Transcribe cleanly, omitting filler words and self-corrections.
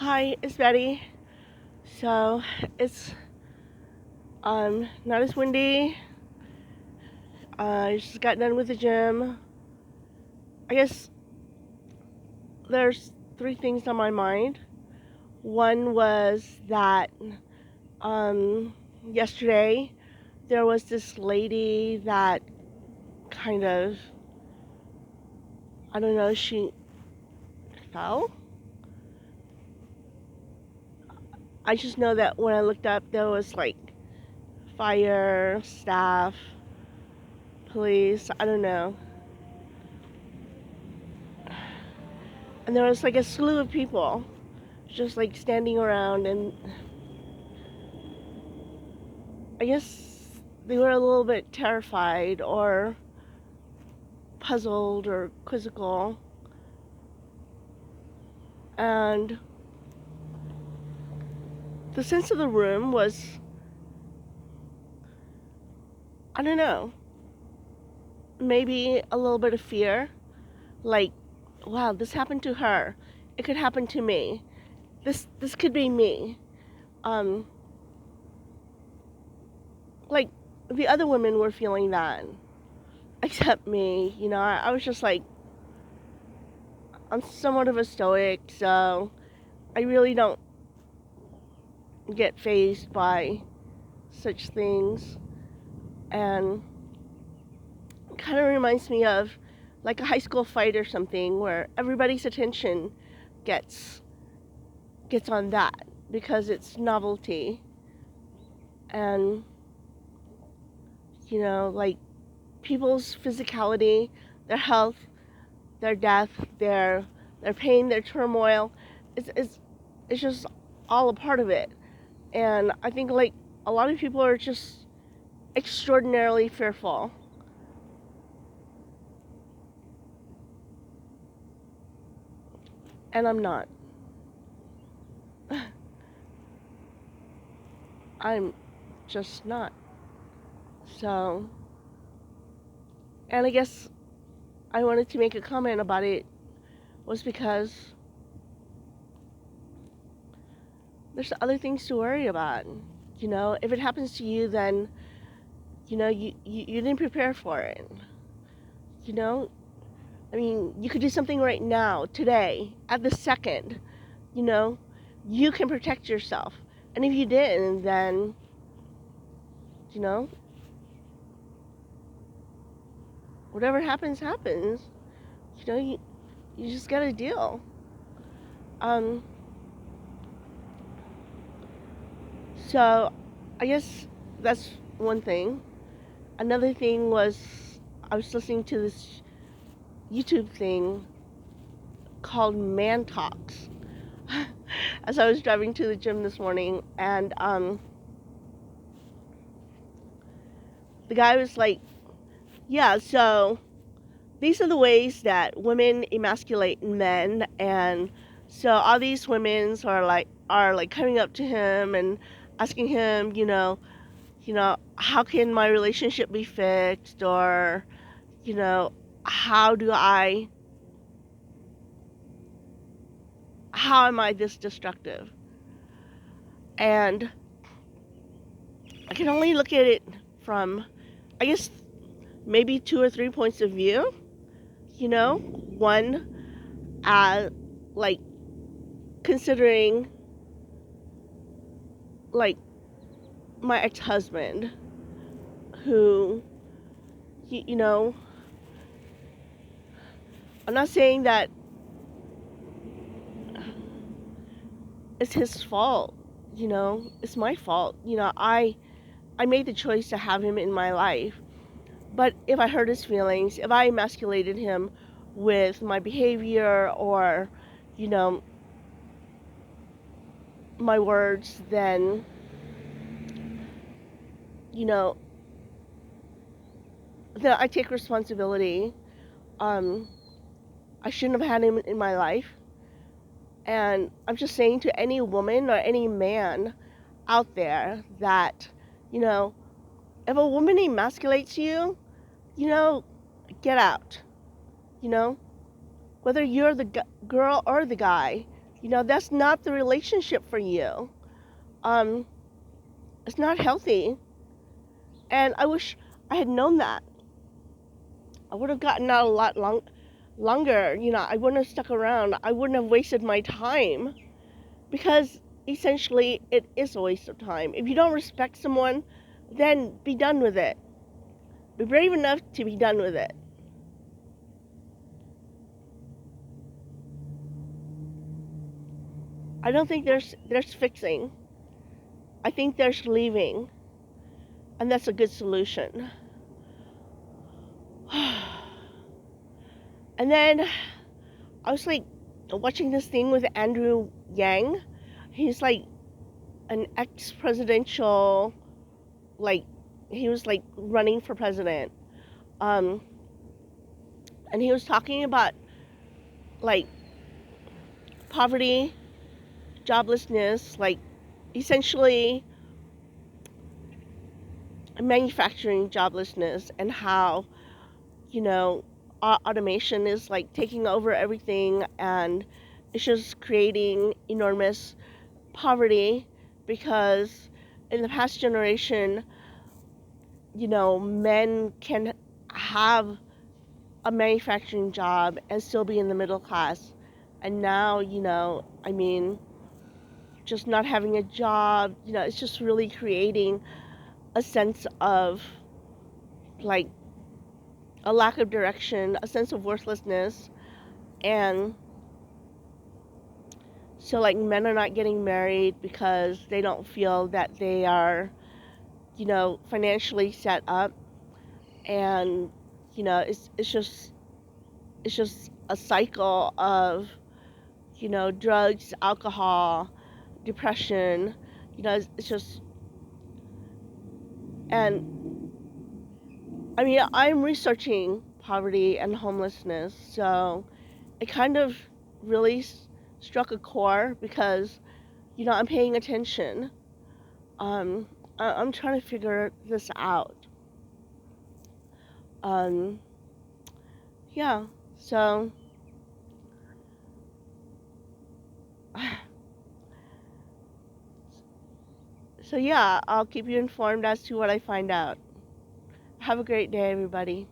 Hi, it's Betty. So it's not as windy. I just got done with the gym. I guess there's three things on my mind. One was that um yesterday there was this lady that kind of, I don't know, she fell. I just know that when I looked up there was like fire, staff, police, I don't know. And there was like a slew of people just like standing around, and I guess they were a little bit terrified or puzzled or quizzical. And the sense of the room was, I don't know, maybe a little bit of fear. Like, wow, this happened to her. It could happen to me. This could be me. Um, like the other women were feeling that, except me. I was just like, I'm somewhat of a stoic, so I really don't get fazed by such things. And it kind of reminds me of like a high school fight or something where everybody's attention gets gets on that because it's novelty. And like people's physicality, their health, their death, their pain, their turmoil, it's just all a part of it. And I think like a lot of people are just extraordinarily fearful. And I'm not. I'm just not. So, and I guess I wanted to make a comment about it was because there's other things to worry about. If it happens to you, then, you didn't prepare for it. You know, I mean, you could do something right now, today, at this second. You know, you can protect yourself. And if you didn't, then, you know, whatever happens, happens. You just gotta deal. Um, so I guess that's one thing. Another thing was I was listening to this YouTube thing called Man Talks as I was driving to the gym this morning, and the guy was like, "Yeah, so these are the ways that women emasculate men, and so all these women are like coming up to him and asking him, how can my relationship be fixed, or you know, how do I how am I this destructive?" And I can only look at it from, I guess, maybe two or three points of view. One, like considering like my ex-husband, who, you know, I'm not saying that it's his fault. It's my fault. I made the choice to have him in my life. But if I hurt his feelings, if I emasculated him with my behavior or, you know, my words, then, you know, then I take responsibility. Um, I shouldn't have had him in my life. And I'm just saying to any woman or any man out there that, you know, if a woman emasculates you, get out. You know, whether you're the girl or the guy, That's not the relationship for you. Um, it's not healthy. And I wish I had known that. I would have gotten out a lot longer. I wouldn't have stuck around. I wouldn't have wasted my time because essentially it is a waste of time. If you don't respect someone, then be done with it. Be brave enough to be done with it. I don't think there's fixing. I think there's leaving, and that's a good solution. And then I was like watching this thing with Andrew Yang. He's like an ex-presidential, like he was like running for president. Um, and he was talking about like poverty, joblessness, like essentially manufacturing joblessness, and how you know automation is like taking over everything, and it's just creating enormous poverty because in the past generation, men can have a manufacturing job and still be in the middle class. And now, I mean, just not having a job, it's just really creating a sense of like a lack of direction, a sense of worthlessness. And so, like, men are not getting married because they don't feel that they are, financially set up. And, it's just a cycle of, drugs, alcohol, depression, it's just, and I mean, I'm researching poverty and homelessness, so it kind of really struck a core because, I'm paying attention. Um, I'm trying to figure this out. Um, yeah, so, so yeah, I'll keep you informed as to what I find out. Have a great day, everybody.